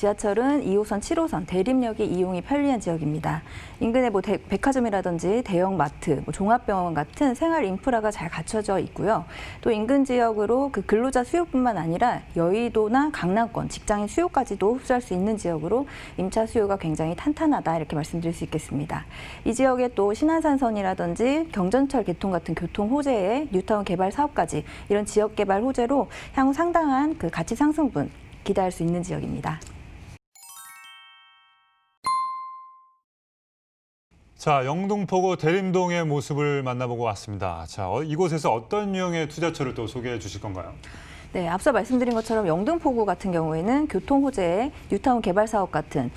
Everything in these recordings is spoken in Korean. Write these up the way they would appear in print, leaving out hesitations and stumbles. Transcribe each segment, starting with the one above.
지하철은 2호선, 7호선 대림역이 이용이 편리한 지역입니다. 인근에 백화점이라든지 대형 마트, 종합병원 같은 생활 인프라가 잘 갖춰져 있고요. 또 인근 지역으로 그 근로자 수요뿐만 아니라 여의도나 강남권, 직장인 수요까지도 흡수할 수 있는 지역으로 임차 수요가 굉장히 탄탄하다 이렇게 말씀드릴 수 있겠습니다. 이 지역에 또 신안산선이라든지 경전철 개통 같은 교통 호재에 뉴타운 개발 사업까지 이런 지역 개발 호재로 향후 상당한 그 가치 상승분 기대할 수 있는 지역입니다. 자, 영등포구 대림동의 모습을 만나보고 왔습니다. 자, 이곳에서 어떤 유형의 투자처를 또 소개해 주실 건가요? 네, 앞서 말씀드린 것처럼 영등포구 같은 경우에는 교통 호재의 뉴타운 개발 사업 같은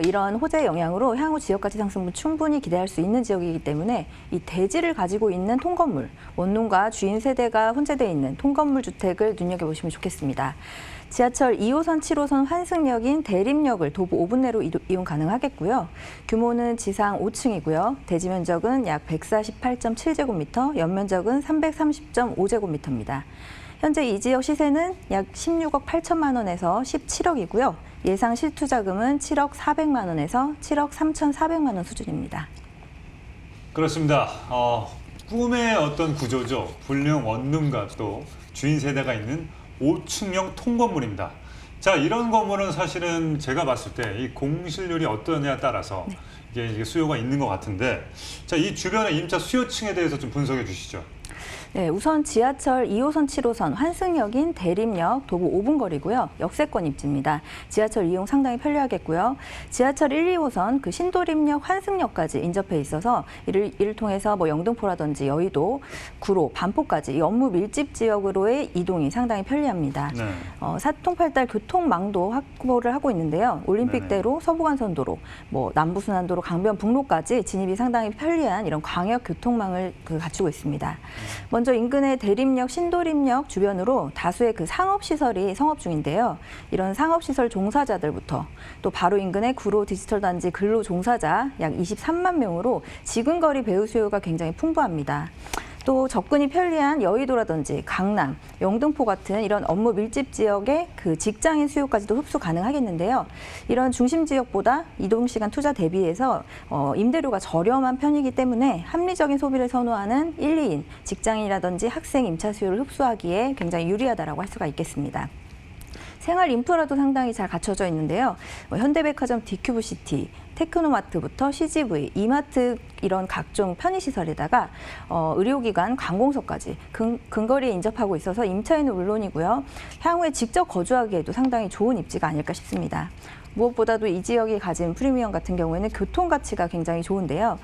이런 호재의 영향으로 향후 지역 가치 상승분 충분히 기대할 수 있는 지역이기 때문에 이 대지를 가지고 있는 통건물, 원룸과 주인 세대가 혼재되어 있는 통건물 주택을 눈여겨보시면 좋겠습니다. 지하철 2호선, 7호선 환승역인 대림역을 도보 5분 내로 이용 가능하겠고요. 규모는 지상 5층이고요. 대지 면적은 약 148.7제곱미터, 연면적은 330.5제곱미터입니다. 현재 이 지역 시세는 약 16억 8천만 원에서 17억이고요. 예상 실투자금은 7억 400만 원에서 7억 3,400만 원 수준입니다. 그렇습니다. 꿈의 어떤 구조죠. 불량 원룸과 또 주인 세대가 있는 5층형 통건물입니다. 자, 이런 건물은 사실은 제가 봤을 때 이 공실률이 어떠냐에 따라서 이게 수요가 있는 것 같은데, 자, 이 주변의 임차 수요층에 대해서 좀 분석해 주시죠. 네, 우선 지하철 2호선, 7호선 환승역인 대림역 도보 5분 거리고요. 역세권 입지입니다. 지하철 이용 상당히 편리하겠고요. 지하철 1, 2호선 그 신도림역 환승역까지 인접해 있어서 이를 통해서 뭐 영등포라든지 여의도, 구로, 반포까지 이 업무 밀집 지역으로의 이동이 상당히 편리합니다. 네. 사통팔달 교통망도 확보를 하고 있는데요. 올림픽대로, 서부간선도로, 뭐 남부순환도로, 강변북로까지 진입이 상당히 편리한 이런 광역 교통망을 갖추고 있습니다. 먼저 인근의 대림역, 신도림역 주변으로 다수의 그 상업시설이 성업 중인데요. 이런 상업시설 종사자들부터 또 바로 인근의 구로 디지털단지 근로 종사자 약 23만 명으로 지근거리 배우 수요가 굉장히 풍부합니다. 또 접근이 편리한 여의도라든지 강남, 영등포 같은 이런 업무 밀집 지역의 그 직장인 수요까지도 흡수 가능하겠는데요. 이런 중심 지역보다 이동시간 투자 대비해서 임대료가 저렴한 편이기 때문에 합리적인 소비를 선호하는 1, 2인 직장인이라든지 학생 임차 수요를 흡수하기에 굉장히 유리하다고 할 수가 있겠습니다. 생활 인프라도 상당히 잘 갖춰져 있는데요. 현대백화점 디큐브시티, 테크노마트부터 CGV, 이마트 이런 각종 편의시설에다가 의료기관, 관공서까지 근거리에 인접하고 있어서 임차인은 물론이고요. 향후에 직접 거주하기에도 상당히 좋은 입지가 아닐까 싶습니다. 무엇보다도 이 지역이 가진 프리미엄 같은 경우에는 교통 가치가 굉장히 좋은데요.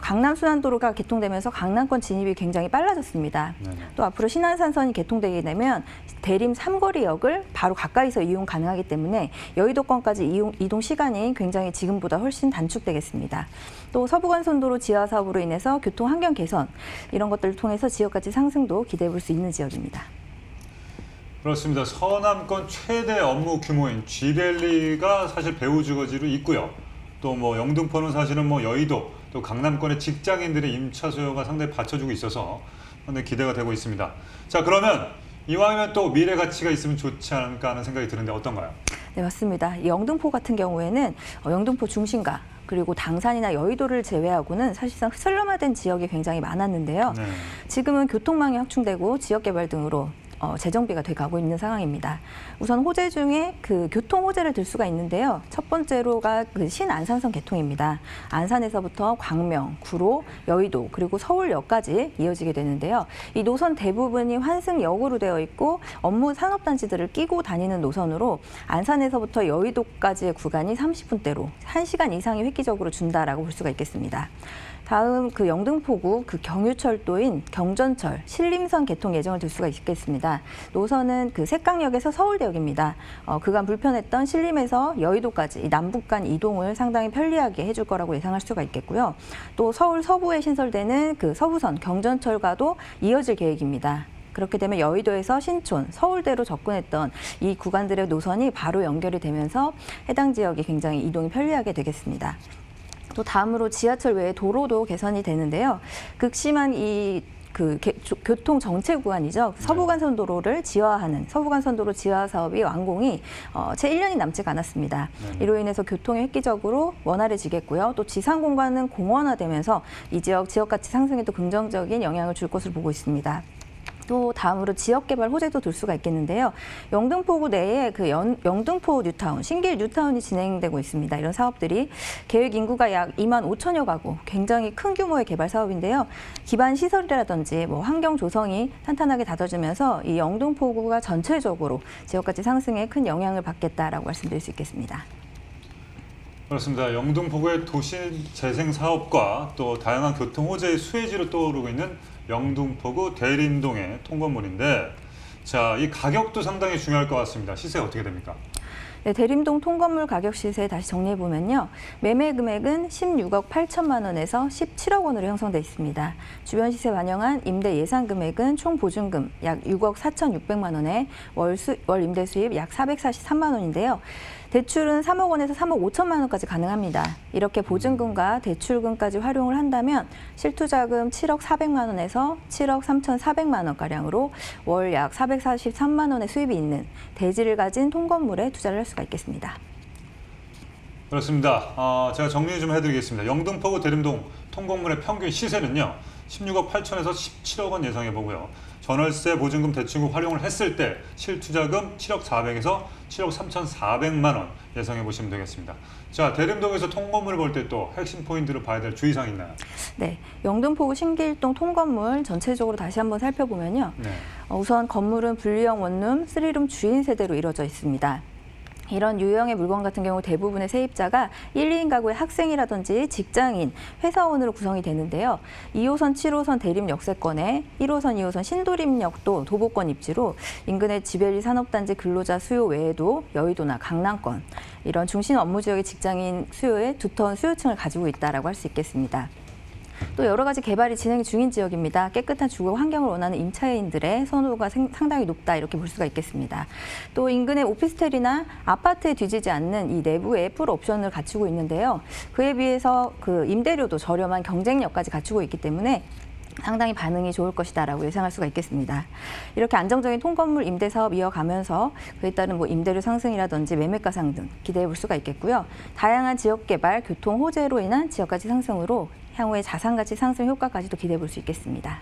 강남순환도로가 개통되면서 강남권 진입이 굉장히 빨라졌습니다. 또 앞으로 신안산선이 개통되게 되면 대림 삼거리역을 바로 가까이서 이용 가능하기 때문에 여의도권까지 이동 시간이 굉장히 지금보다 훨씬 단축되겠습니다. 또 서부간선도로 지하 사업으로 인해서 교통 환경 개선 이런 것들을 통해서 지역 가치 상승도 기대해 볼 수 있는 지역입니다. 그렇습니다. 서남권 최대 업무 규모인 G밸리가 사실 배후 주거지로 있고요. 또 뭐 영등포는 사실은 뭐 여의도 또 강남권의 직장인들의 임차 수요가 상당히 받쳐주고 있어서 상당히 기대가 되고 있습니다. 자, 그러면 이왕이면 또 미래 가치가 있으면 좋지 않을까 하는 생각이 드는데 어떤가요? 네, 맞습니다. 영등포 같은 경우에는 영등포 중심가 그리고 당산이나 여의도를 제외하고는 사실상 슬럼화된 지역이 굉장히 많았는데요. 네. 지금은 교통망이 확충되고 지역개발 등으로 재정비가 돼가고 있는 상황입니다. 우선 호재 중에 그 교통 호재를 들 수가 있는데요. 첫 번째로가 그 신안산선 개통입니다. 안산에서부터 광명, 구로, 여의도 그리고 서울역까지 이어지게 되는데요. 이 노선 대부분이 환승역으로 되어 있고 업무 산업단지들을 끼고 다니는 노선으로 안산에서부터 여의도까지의 구간이 30분대로 1시간 이상이 획기적으로 준다라고 볼 수가 있겠습니다. 다음 그 영등포구 그 경유철도인 경전철 신림선 개통 예정을 둘 수가 있겠습니다. 노선은 그 색강역에서 서울대역입니다. 그간 불편했던 신림에서 여의도까지 이 남북 간 이동을 상당히 편리하게 해줄 거라고 예상할 수가 있겠고요. 또 서울 서부에 신설되는 그 서부선 경전철과도 이어질 계획입니다. 그렇게 되면 여의도에서 신촌, 서울대로 접근했던 이 구간들의 노선이 바로 연결이 되면서 해당 지역이 굉장히 이동이 편리하게 되겠습니다. 또 다음으로 지하철 외에 도로도 개선이 되는데요. 극심한 이 교통 정체 구간이죠. 서부간선도로를 지화하는 서부간선도로 지화 사업이 완공이 채 1년이 남지가 않았습니다. 이로 인해서 교통이 획기적으로 원활해지겠고요. 또 지상 공간은 공원화되면서 이 지역 가치 상승에도 긍정적인 영향을 줄 것으로 보고 있습니다. 또 다음으로 지역개발 호재도 둘 수가 있겠는데요. 영등포구 내에 영등포 뉴타운, 신길 뉴타운이 진행되고 있습니다. 이런 사업들이 계획 인구가 약 2만 5천여 가구, 굉장히 큰 규모의 개발 사업인데요. 기반 시설이라든지 환경 조성이 탄탄하게 다져지면서 이 영등포구가 전체적으로 지역가치 상승에 큰 영향을 받겠다라고 말씀드릴 수 있겠습니다. 그렇습니다. 영등포구의 도시 재생 사업과 또 다양한 교통 호재의 수혜지로 떠오르고 있는 영등포구 대림동의 통건물인데, 자, 이 가격도 상당히 중요할 것 같습니다. 시세가 어떻게 됩니까? 네, 대림동 통건물 가격 시세 다시 정리해 보면요. 매매 금액은 16억 8천만 원에서 17억 원으로 형성돼 있습니다. 주변 시세 반영한 임대 예상 금액은 총 보증금 약 6억 4,600만 원에 월 임대 수입 약 443만 원인데요. 대출은 3억 원에서 3억 5천만 원까지 가능합니다. 이렇게 보증금과 대출금까지 활용을 한다면 실투자금 7억 400만 원에서 7억 3,400만 원가량으로 월 약 443만 원의 수입이 있는 대지를 가진 통건물에 투자를 할 수가 있겠습니다. 그렇습니다. 제가 정리 좀 해드리겠습니다. 영등포구 대림동 통건물의 평균 시세는요, 16억 8천에서 17억 원 예상해 보고요. 전월세 보증금 대출금 활용을 했을 때 실투자금 7억 400에서 7억 3,400만 원 예상해 보시면 되겠습니다. 자, 대림동에서 통건물을 볼 때 또 핵심 포인트를 봐야 될 주의사항 있나요? 네, 영등포구 신길동 통건물 전체적으로 다시 한번 살펴보면요. 네. 우선 건물은 분리형 원룸, 3룸 주인 세대로 이루어져 있습니다. 이런 유형의 물건 같은 경우 대부분의 세입자가 1, 2인 가구의 학생이라든지 직장인, 회사원으로 구성이 되는데요. 2호선, 7호선 대림 역세권에 1호선, 2호선 신도림역도 도보권 입지로 인근의 지벨리 산업단지 근로자 수요 외에도 여의도나 강남권, 이런 중심 업무 지역의 직장인 수요에 두터운 수요층을 가지고 있다고 할 수 있겠습니다. 또 여러 가지 개발이 진행 중인 지역입니다. 깨끗한 주거 환경을 원하는 임차인들의 선호도가 상당히 높다, 이렇게 볼 수가 있겠습니다. 또 인근의 오피스텔이나 아파트에 뒤지지 않는 이 내부의 풀 옵션을 갖추고 있는데요. 그에 비해서 임대료도 저렴한 경쟁력까지 갖추고 있기 때문에 상당히 반응이 좋을 것이다라고 예상할 수가 있겠습니다. 이렇게 안정적인 통건물 임대 사업 이어가면서 그에 따른 임대료 상승이라든지 매매가 상승 기대해 볼 수가 있겠고요. 다양한 지역 개발, 교통 호재로 인한 지역가치 상승으로 향후에 자산가치 상승 효과까지도 기대해 볼 수 있겠습니다.